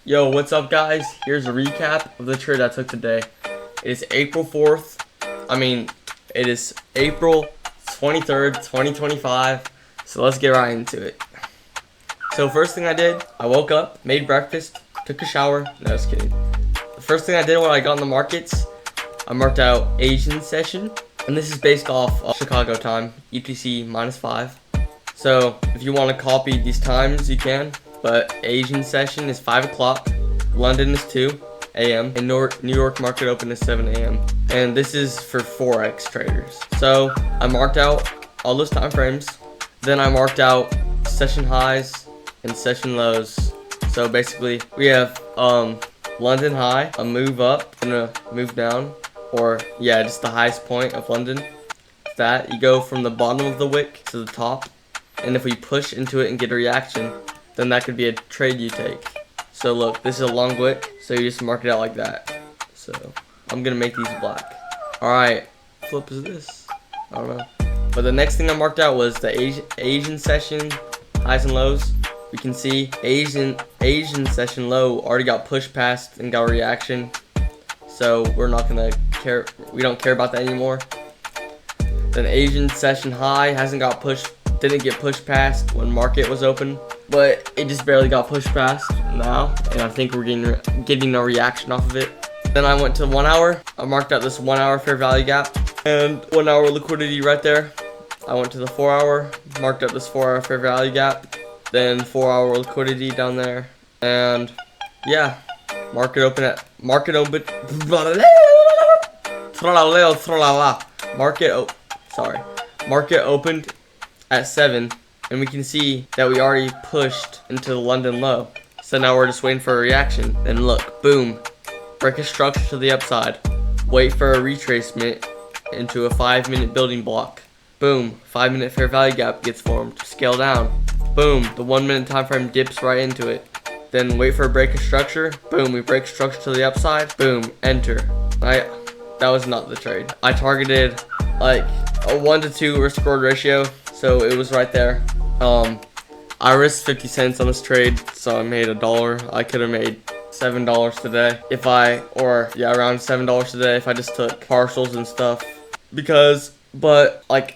Yo, what's up guys? Here's a recap of the trade I took today. It is April 4th. It is April 23rd, 2025. So let's get right into it. So first thing I did, I woke up, made breakfast, took a shower. No, just kidding. The first thing I did when I got in the markets, I marked out Asian session. And this is based off Chicago time, UTC -5. So if you want to copy these times, you can. But Asian session is 5 o'clock, London is 2 a.m., and New York market open is 7 a.m. And this is for Forex traders. So I marked out all those time frames. Then I marked out session highs and session lows. So basically we have London high, a move up and a move down, or yeah, just the highest point of London. That you go from the bottom of the wick to the top, and if we push into it and get a reaction, then that could be a trade you take. So look, this is a long wick, so you just mark it out like that. So I'm gonna make these black. Alright, flip is this? I don't know. But the next thing I marked out was the Asian session highs and lows. We can see Asian session low already got pushed past and got a reaction. So we're not gonna care, we don't care about that anymore. Then Asian session high didn't get pushed past when market was open, but it just barely got pushed past now, and I think we're getting a reaction off of it. Then I went to 1 hour. I marked out this 1 hour fair value gap and 1 hour liquidity right there. I went to the 4 hour, marked up this 4 hour fair value gap, then 4 hour liquidity down there, and yeah, market opened at 7, and we can see that we already pushed into the London low. So now we're just waiting for a reaction. Then look, boom, break a structure to the upside, wait for a retracement into a 5-minute building block. Boom, 5-minute fair value gap gets formed, scale down. Boom, the 1 minute time frame dips right into it. Then wait for a break of structure. Boom, we break structure to the upside. Boom, enter. That was not the trade. I targeted like a 1 to 2 risk reward ratio, so it was right there. I risked 50 cents on this trade, so I made $1. I could have made $7 today around $7 today if I just took partials and stuff. But I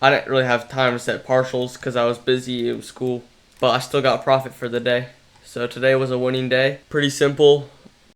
didn't really have time to set partials because I was busy. It was school, but I still got profit for the day. So today was a winning day. Pretty simple.